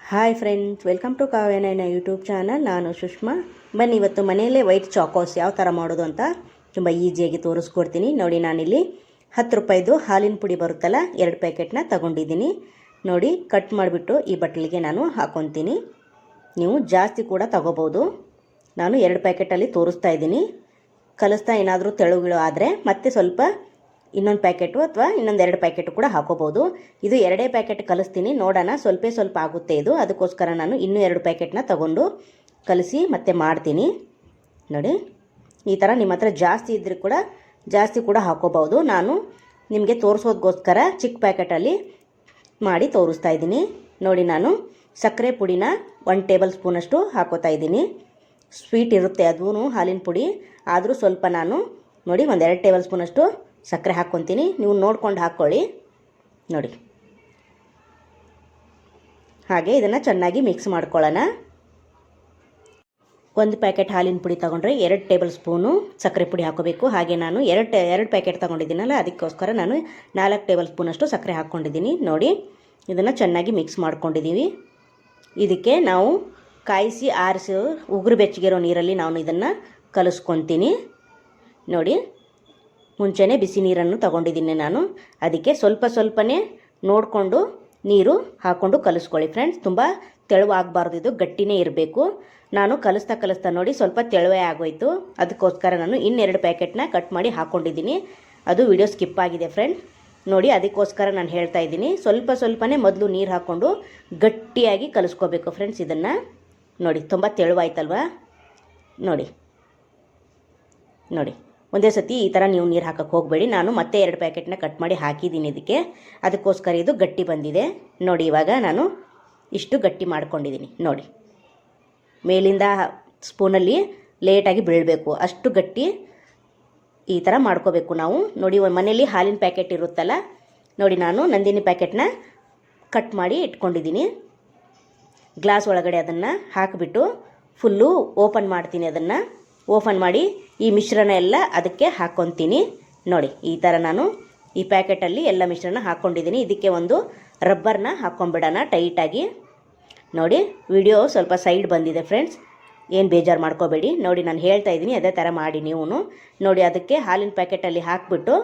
Hi friends, welcome to Kavyanayana YouTube channel. ನಾನು ಸುಷ್ಮಾ. ಬನ್ನಿ ಇವತ್ತು ಮನೆಯಲ್ಲೇ ವೈಟ್ ಚಾಕೋಸ್ ಯಾವ ಥರ ಮಾಡೋದು ಅಂತ ತುಂಬ ಈಸಿಯಾಗಿ ತೋರಿಸ್ಕೊಡ್ತೀನಿ. ನೋಡಿ, ನಾನಿಲ್ಲಿ 10 ರೂಪಾಯಿದು ಹಾಲಿನ ಪುಡಿ ಬರುತ್ತಲ್ಲ, 2 ಪ್ಯಾಕೆಟ್ನ ತಗೊಂಡಿದ್ದೀನಿ. ನೋಡಿ, ಕಟ್ ಮಾಡಿಬಿಟ್ಟು ಈ ಬಟ್ಲಿಗೆ ನಾನು ಹಾಕ್ಕೊತೀನಿ. ನೀವು ಜಾಸ್ತಿ ಕೂಡ ತಗೋಬೋದು. ನಾನು 2 ಪ್ಯಾಕೆಟಲ್ಲಿ ತೋರಿಸ್ತಾ ಇದ್ದೀನಿ. ಕಲಿಸ್ತಾ ಏನಾದರೂ ತೆಳುಗಳು ಆದರೆ ಮತ್ತೆ ಸ್ವಲ್ಪ ಇನ್ನೊಂದು ಪ್ಯಾಕೆಟು ಅಥವಾ ಇನ್ನೊಂದು 2 ಪ್ಯಾಕೆಟು ಕೂಡ ಹಾಕೋಬೋದು. ಇದು 2 ಪ್ಯಾಕೆಟ್ ಕಲಿಸ್ತೀನಿ, ನೋಡೋಣ ಸ್ವಲ್ಪ ಆಗುತ್ತೆ ಇದು. ಅದಕ್ಕೋಸ್ಕರ ನಾನು ಇನ್ನೂ 2 ಪ್ಯಾಕೆಟ್ನ ತಗೊಂಡು ಕಲಿಸಿ ಮತ್ತೆ ಮಾಡ್ತೀನಿ. ನೋಡಿ, ಈ ಥರ ನಿಮ್ಮ ಹತ್ರ ಜಾಸ್ತಿ ಇದ್ದರೆ ಕೂಡ ಜಾಸ್ತಿ ಕೂಡ ಹಾಕೋಬೋದು. ನಾನು ನಿಮಗೆ ತೋರಿಸೋದಕ್ಕೋಸ್ಕರ ಚಿಕ್ಕ ಪ್ಯಾಕೆಟಲ್ಲಿ ಮಾಡಿ ತೋರಿಸ್ತಾ ಇದ್ದೀನಿ. ನೋಡಿ, ನಾನು ಸಕ್ಕರೆ ಪುಡಿನ 1 ಟೇಬಲ್ ಸ್ಪೂನಷ್ಟು ಹಾಕೋತಾ ಇದ್ದೀನಿ. ಸ್ವೀಟ್ ಇರುತ್ತೆ ಅದೂ ಹಾಲಿನ ಪುಡಿ, ಆದರೂ ಸ್ವಲ್ಪ ನಾನು ನೋಡಿ 1-2 ಟೇಬಲ್ ಸ್ಪೂನಷ್ಟು ಸಕ್ಕರೆ ಹಾಕ್ಕೊತೀನಿ. ನೀವು ನೋಡ್ಕೊಂಡು ಹಾಕ್ಕೊಳ್ಳಿ. ನೋಡಿ, ಹಾಗೆ ಇದನ್ನು ಚೆನ್ನಾಗಿ ಮಿಕ್ಸ್ ಮಾಡ್ಕೊಳ್ಳೋಣ. 1 ಪ್ಯಾಕೆಟ್ ಹಾಲಿನ ಪುಡಿ ತೊಗೊಂಡ್ರೆ 2 ಟೇಬಲ್ ಸ್ಪೂನು ಸಕ್ಕರೆ ಪುಡಿ ಹಾಕೋಬೇಕು. ಹಾಗೆ ನಾನು 2 ಪ್ಯಾಕೆಟ್ ತೊಗೊಂಡಿದ್ದೀನಲ್ಲ, ಅದಕ್ಕೋಸ್ಕರ ನಾನು 4 ಟೇಬಲ್ ಸ್ಪೂನಷ್ಟು ಸಕ್ಕರೆ ಹಾಕ್ಕೊಂಡಿದ್ದೀನಿ. ನೋಡಿ, ಇದನ್ನು ಚೆನ್ನಾಗಿ ಮಿಕ್ಸ್ ಮಾಡ್ಕೊಂಡಿದ್ದೀವಿ. ಇದಕ್ಕೆ ನಾವು ಕಾಯಿಸಿ ಆರಿಸಿ ಉಗುರು ಬೆಚ್ಚಗಿರೋ ನೀರಲ್ಲಿ ನಾನು ಇದನ್ನು ಕಲಿಸ್ಕೊತೀನಿ. ನೋಡಿ, ಮುಂಚೆನೇ ಬಿಸಿ ನೀರನ್ನು ತಗೊಂಡಿದ್ದೀನಿ ನಾನು. ಅದಕ್ಕೆ ಸ್ವಲ್ಪನೇ ನೋಡಿಕೊಂಡು ನೀರು ಹಾಕ್ಕೊಂಡು ಕಲಿಸ್ಕೊಳ್ಳಿ ಫ್ರೆಂಡ್ಸ್. ತುಂಬ ತೆಳುವಾಗಬಾರ್ದು, ಇದು ಗಟ್ಟಿನೇ ಇರಬೇಕು. ನಾನು ಕಲಿಸ್ತಾ ನೋಡಿ ಸ್ವಲ್ಪ ತೆಳುವೇ ಆಗೋಯ್ತು. ಅದಕ್ಕೋಸ್ಕರ ನಾನು ಇನ್ನು 2 ಪ್ಯಾಕೆಟ್ನ ಕಟ್ ಮಾಡಿ ಹಾಕ್ಕೊಂಡಿದ್ದೀನಿ. ಅದು ವಿಡಿಯೋ ಸ್ಕಿಪ್ ಆಗಿದೆ ಫ್ರೆಂಡ್ಸ್. ನೋಡಿ, ಅದಕ್ಕೋಸ್ಕರ ನಾನು ಹೇಳ್ತಾ ಇದ್ದೀನಿ. ಸ್ವಲ್ಪನೇ ಮೊದಲು ನೀರು ಹಾಕ್ಕೊಂಡು ಗಟ್ಟಿಯಾಗಿ ಕಲಿಸ್ಕೋಬೇಕು ಫ್ರೆಂಡ್ಸ್ ಇದನ್ನು. ನೋಡಿ, ತುಂಬ ತೆಳುವಾಯ್ತಲ್ವಾ. ನೋಡಿ ಒಂದೇ ಸತಿ ಈ ಥರ ನೀವು ನೀರು ಹಾಕಕ್ಕೆ ಹೋಗಬೇಡಿ. ನಾನು ಮತ್ತೆ 2 ಪ್ಯಾಕೆಟ್ನ ಕಟ್ ಮಾಡಿ ಹಾಕಿದ್ದೀನಿ ಇದಕ್ಕೆ. ಅದಕ್ಕೋಸ್ಕರ ಇದು ಗಟ್ಟಿ ಬಂದಿದೆ. ನೋಡಿ, ಇವಾಗ ನಾನು ಇಷ್ಟು ಗಟ್ಟಿ ಮಾಡ್ಕೊಂಡಿದ್ದೀನಿ. ನೋಡಿ, ಮೇಲಿಂದ ಸ್ಪೂನಲ್ಲಿ ಲೇಟಾಗಿ ಬೀಳಬೇಕು, ಅಷ್ಟು ಗಟ್ಟಿ ಈ ಥರ ಮಾಡ್ಕೋಬೇಕು ನಾವು. ನೋಡಿ, ಮನೇಲಿ ಹಾಲಿನ ಪ್ಯಾಕೆಟ್ ಇರುತ್ತಲ್ಲ, ನೋಡಿ ನಾನು ನಂದಿನಿ ಪ್ಯಾಕೆಟ್ನ ಕಟ್ ಮಾಡಿ ಇಟ್ಕೊಂಡಿದ್ದೀನಿ. ಗ್ಲಾಸ್ ಒಳಗಡೆ ಅದನ್ನು ಹಾಕಿಬಿಟ್ಟು ಫುಲ್ಲು ಓಪನ್ ಮಾಡ್ತೀನಿ. ಅದನ್ನು ಓಪನ್ ಮಾಡಿ ಈ ಮಿಶ್ರಣ ಎಲ್ಲ ಅದಕ್ಕೆ ಹಾಕ್ಕೊತೀನಿ. ನೋಡಿ, ಈ ಥರ ನಾನು ಈ ಪ್ಯಾಕೆಟಲ್ಲಿ ಎಲ್ಲ ಮಿಶ್ರಣ ಹಾಕ್ಕೊಂಡಿದ್ದೀನಿ. ಇದಕ್ಕೆ ಒಂದು ರಬ್ಬರ್ನ ಹಾಕ್ಕೊಂಬಿಡೋಣ ಟೈಟಾಗಿ. ನೋಡಿ, ವಿಡಿಯೋ ಸ್ವಲ್ಪ ಸೈಡ್ ಬಂದಿದೆ ಫ್ರೆಂಡ್ಸ್, ಏನು ಬೇಜಾರು ಮಾಡ್ಕೋಬೇಡಿ. ನೋಡಿ, ನಾನು ಹೇಳ್ತಾ ಇದ್ದೀನಿ, ಅದೇ ಥರ ಮಾಡಿ ನೀವು. ನೋಡಿ, ಅದಕ್ಕೆ ಹಾಲಿನ ಪ್ಯಾಕೆಟಲ್ಲಿ ಹಾಕ್ಬಿಟ್ಟು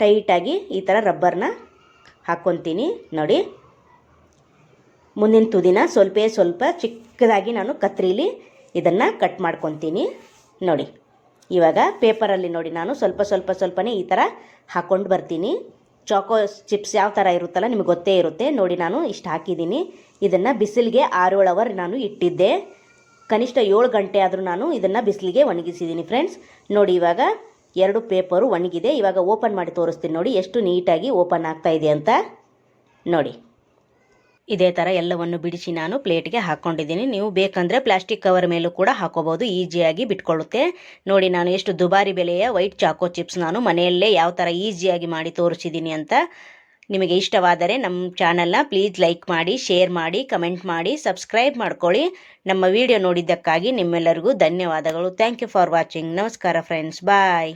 ಟೈಟಾಗಿ ಈ ಥರ ರಬ್ಬರ್ನ ಹಾಕ್ಕೊತೀನಿ. ನೋಡಿ, ಮುಂದಿನ ತುದಿನ ಸ್ವಲ್ಪ ಚಿಕ್ಕದಾಗಿ ನಾನು ಕತ್ರಿಲಿ ಇದನ್ನು ಕಟ್ ಮಾಡ್ಕೊತೀನಿ. ನೋಡಿ, ಇವಾಗ ಪೇಪರಲ್ಲಿ ನೋಡಿ ನಾನು ಸ್ವಲ್ಪನೇ ಈ ಥರ ಹಾಕ್ಕೊಂಡು ಬರ್ತೀನಿ. ಚಾಕೋ ಚಿಪ್ಸ್ ಯಾವ ಥರ ಇರುತ್ತಲ್ಲ ನಿಮಗೆ ಗೊತ್ತೇ ಇರುತ್ತೆ. ನೋಡಿ, ನಾನು ಇಷ್ಟು ಹಾಕಿದ್ದೀನಿ. ಇದನ್ನು ಬಿಸಿಲಿಗೆ 6-7 ಅವರ್ ನಾನು ಇಟ್ಟಿದ್ದೆ. ಕನಿಷ್ಠ 7 ಗಂಟೆ ಆದರೂ ನಾನು ಇದನ್ನು ಬಿಸಿಲಿಗೆ ಒಣಗಿಸಿದ್ದೀನಿ ಫ್ರೆಂಡ್ಸ್. ನೋಡಿ, ಇವಾಗ 2 ಪೇಪರು ಒಣಗಿದೆ. ಇವಾಗ ಓಪನ್ ಮಾಡಿ ತೋರಿಸ್ತೀನಿ. ನೋಡಿ, ಎಷ್ಟು ನೀಟಾಗಿ ಓಪನ್ ಆಗ್ತಾ ಇದೆ ಅಂತ. ನೋಡಿ, ಇದೇ ಥರ ಎಲ್ಲವನ್ನು ಬಿಡಿಸಿ ನಾನು ಪ್ಲೇಟ್ಗೆ ಹಾಕ್ಕೊಂಡಿದ್ದೀನಿ. ನೀವು ಬೇಕಂದರೆ ಪ್ಲಾಸ್ಟಿಕ್ ಕವರ್ ಮೇಲೂ ಕೂಡ ಹಾಕೋಬೋದು, ಈಸಿಯಾಗಿ ಬಿಟ್ಕೊಳ್ಳುತ್ತೆ. ನೋಡಿ, ನಾನು ಎಷ್ಟು ದುಬಾರಿ ಬೆಲೆಯ ವೈಟ್ ಚಾಕೋ ಚಿಪ್ಸ್ ನಾನು ಮನೆಯಲ್ಲೇ ಯಾವ ಥರ ಈಸಿಯಾಗಿ ಮಾಡಿ ತೋರಿಸಿದ್ದೀನಿ ಅಂತ. ನಿಮಗೆ ಇಷ್ಟವಾದರೆ ನಮ್ಮ ಚಾನಲ್ನ ಪ್ಲೀಸ್ ಲೈಕ್ ಮಾಡಿ, ಶೇರ್ ಮಾಡಿ, ಕಮೆಂಟ್ ಮಾಡಿ, ಸಬ್ಸ್ಕ್ರೈಬ್ ಮಾಡ್ಕೊಳ್ಳಿ. ನಮ್ಮ ವಿಡಿಯೋ ನೋಡಿದ್ದಕ್ಕಾಗಿ ನಿಮ್ಮೆಲ್ಲರಿಗೂ ಧನ್ಯವಾದಗಳು. Thank you for watching. ನಮಸ್ಕಾರ ಫ್ರೆಂಡ್ಸ್, ಬಾಯ್.